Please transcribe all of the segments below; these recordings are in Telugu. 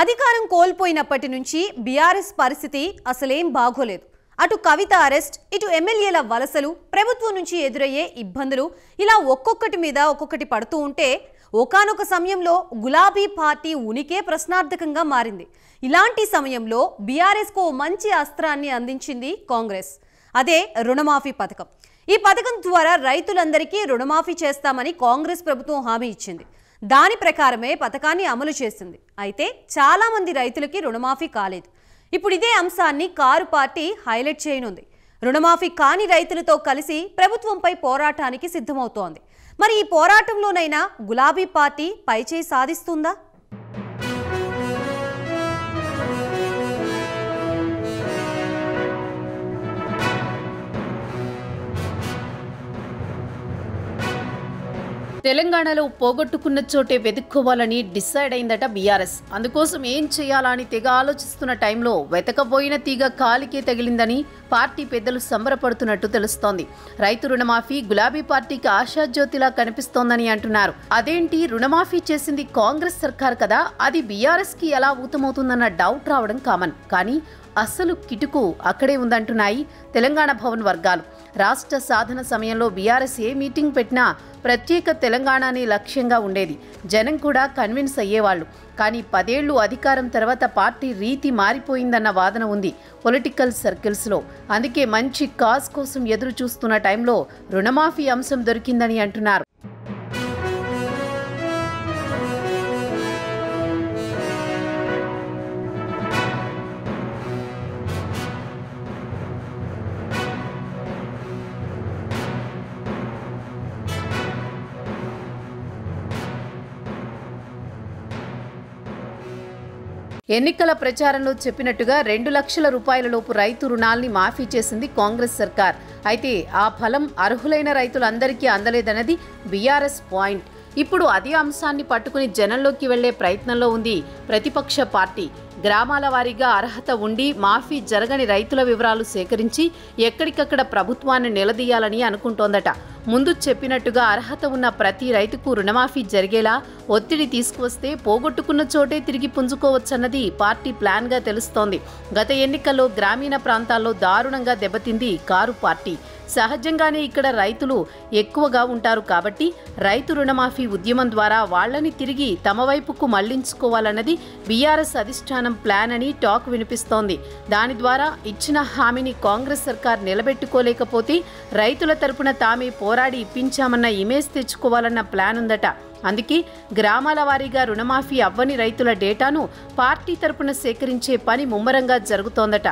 అధికారం కోల్పోయినప్పటి నుంచి బీఆర్ఎస్ పరిస్థితి అసలేం బాగోలేదు. అటు కవిత అరెస్ట్, ఇటు ఎమ్మెల్యేల వలసలు, ప్రభుత్వం నుంచి ఎదురయ్యే ఇబ్బందులు ఇలా ఒక్కొక్కటి మీద ఒక్కొక్కటి పడుతూ ఉంటే ఒకానొక సమయంలో గులాబీ పార్టీ ఉనికే ప్రశ్నార్థకంగా మారింది. ఇలాంటి సమయంలో బీఆర్ఎస్కు మంచి అస్త్రాన్ని అందించింది కాంగ్రెస్. అదే రుణమాఫీ పథకం. ఈ పథకం ద్వారా రైతులందరికీ రుణమాఫీ చేస్తామని కాంగ్రెస్ ప్రభుత్వం హామీ ఇచ్చింది. దాని ప్రకారమే పథకాన్ని అమలు చేసింది. అయితే చాలా మంది రైతులకి రుణమాఫీ కాలేదు. ఇప్పుడు ఇదే అంశాన్ని కారు పార్టీ హైలైట్ చేయనుంది. రుణమాఫీ కాని రైతులతో కలిసి ప్రభుత్వంపై పోరాటానికి సిద్ధమవుతోంది. మరి ఈ పోరాటంలోనైనా గులాబీ పార్టీ పైచేయి సాధిస్తుందా? తెలంగాణలో పోగొట్టుకున్న చోటే వెతుక్కోవాలని డిసైడ్ అయిందట బీఆర్ఎస్. అందుకోసం ఏం చేయాలని తెగ ఆలోచిస్తున్న టైంలో వెతకబోయిన తీగ కాలికే తగిలిందని పార్టీ పెద్దలు సంబరపడుతున్నట్టు తెలుస్తోంది. రైతు రుణమాఫీ గులాబీ పార్టీకి ఆశాజ్యోతిలా కనిపిస్తోందని అంటున్నారు. అదేంటి, రుణమాఫీ చేసింది కాంగ్రెస్ సర్కార్ కదా, అది బీఆర్ఎస్ కి ఎలా ఊతమవుతుందన్న డౌట్ రావడం కామన్. కానీ అసలు కిటుకు అక్కడే ఉందంటున్నాయి తెలంగాణ భవన్ వర్గాలు. రాష్ట్ర సాధన సమయంలో బీఆర్ఎస్ ఏ మీటింగ్ పెట్టినా ప్రత్యేక తెలంగాణని లక్ష్యంగా ఉండేది. జనం కూడా కన్విన్స్ అయ్యేవాళ్లు. కానీ 10 ఏళ్లు అధికారం తర్వాత పార్టీ రీతి మారిపోయిందన్న వాదన ఉంది పొలిటికల్ సర్కిల్స్లో. అందుకే మంచి కాజ్ కోసం ఎదురు చూస్తున్న టైంలో రుణమాఫీ అంశం దొరికిందని అంటున్నారు. ఎన్నికల ప్రచారంలో చెప్పినట్టుగా 2 లక్షల రూపాయల లోపు రైతు రుణాల్ని మాఫీ చేసింది కాంగ్రెస్ సర్కార్. అయితే ఆ ఫలం అర్హులైన రైతులందరికీ అందలేదన్నది బీఆర్ఎస్ పాయింట్. ఇప్పుడు అదే అంశాన్ని పట్టుకుని జనంలోకి వెళ్లే ప్రయత్నంలో ఉంది ప్రతిపక్ష పార్టీ. గ్రామాల వారీగా అర్హత ఉండి మాఫీ జరగని రైతుల వివరాలు సేకరించి ఎక్కడికక్కడ ప్రభుత్వాన్ని నిలదీయాలని అనుకుంటోందట. ముందు చెప్పినట్టుగా అర్హత ఉన్న ప్రతి రైతుకు రుణమాఫీ జరిగేలా ఒత్తిడి తీసుకువస్తే పోగొట్టుకున్న చోటే తిరిగి పుంజుకోవచ్చన్నది పార్టీ ప్లాన్గా తెలుస్తోంది. గత ఎన్నికల్లో గ్రామీణ ప్రాంతాల్లో దారుణంగా దెబ్బతింది కారు పార్టీ. సహజంగానే ఇక్కడ రైతులు ఎక్కువగా ఉంటారు కాబట్టి రైతు రుణమాఫీ ఉద్యమం ద్వారా వాళ్లని తిరిగి తమ వైపుకు మళ్లించుకోవాలన్నది బీఆర్ఎస్ అధిష్టానం ప్లాన్ అని టాక్ వినిపిస్తోంది. దాని ద్వారా ఇచ్చిన హామీని కాంగ్రెస్ సర్కార్ నిలబెట్టుకోలేకపోతే రైతుల తరపున తామే పోరాడి ఇప్పించామన్న ఇమేజ్ తెచ్చుకోవాలన్న ప్లాన్ ఉందట. అందుకే గ్రామాల వారీగా రుణమాఫీ అవ్వని రైతుల డేటాను పార్టీ తరపున సేకరించే పని ముమ్మరంగా జరుగుతోందట.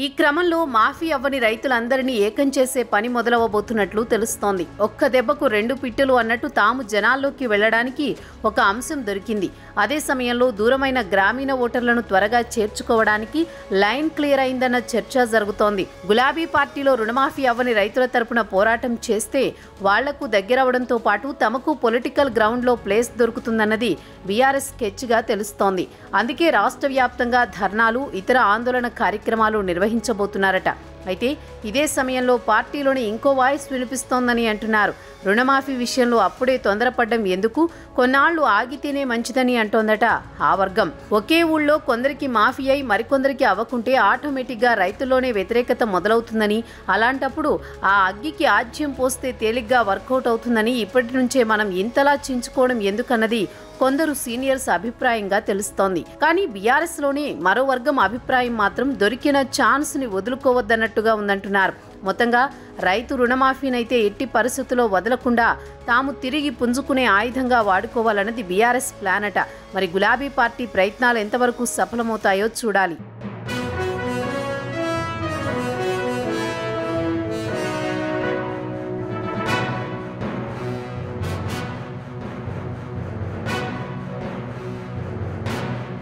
ఈ క్రమంలో మాఫీ అవ్వని రైతులందరినీ ఏకం చేసే పని మొదలవబోతున్నట్లు తెలుస్తోంది. ఒక్క దెబ్బకు 2 పిట్టలు అన్నట్టు తాము జనాల్లోకి వెళ్లడానికి ఒక అంశం దొరికింది. అదే సమయంలో దూరమైన గ్రామీణ ఓటర్లను త్వరగా చేర్చుకోవడానికి లైన్ క్లియర్ అయిందన్న చర్చ జరుగుతోంది. గులాబీ పార్టీలో రుణమాఫీ అవ్వని రైతుల తరపున పోరాటం చేస్తే వాళ్లకు దగ్గరవడంతో పాటు తమకు పొలిటికల్ గ్రౌండ్లో ప్లేస్ దొరుకుతుందన్నది బీఆర్ఎస్ స్కెచ్గా తెలుస్తోంది. అందుకే రాష్ట్ర వ్యాప్తంగా ధర్నాలు, ఇతర ఆందోళన కార్యక్రమాలు నిర్వహించబోతున్నారట. అయితే ఇదే సమయంలో పార్టీలోని ఇంకో వాయిస్ వినిపిస్తోందని అంటున్నారు. రుణమాఫీ విషయంలో అప్పుడే తొందరపడ్డం ఎందుకు, కొన్నాళ్లు ఆగితేనే మంచిదని అంటోందట ఆ వర్గం. ఒకే ఊళ్ళో కొందరికి మాఫీ అయి మరికొందరికి అవ్వకుంటే ఆటోమేటిక్గా రైతుల్లోనే వ్యతిరేకత మొదలవుతుందని, అలాంటప్పుడు ఆ అగ్గికి ఆజ్యం పోస్తే తేలిగ్గా వర్కౌట్ అవుతుందని ఇప్పటి నుంచే మనం ఇంతలా చించుకోవడం ఎందుకన్నది కొందరు సీనియర్స్ అభిప్రాయంగా తెలుస్తోంది. కానీ బీఆర్ఎస్ లోనే మరో వర్గం అభిప్రాయం మాత్రం దొరికిన ఛాన్స్ ని వదులుకోవద్దన్నట్టుగా ఉందంటున్నారు. మొత్తంగా రైతు రుణమాఫీనైతే ఎట్టి పరిస్థితుల్లో వదలకుండా తాము తిరిగి పుంజుకునే ఆయుధంగా వాడుకోవాలన్నది బీఆర్ఎస్ ప్లాన్ అట. మరి గులాబీ పార్టీ ప్రయత్నాలు ఎంతవరకు సఫలమవుతాయో చూడాలి.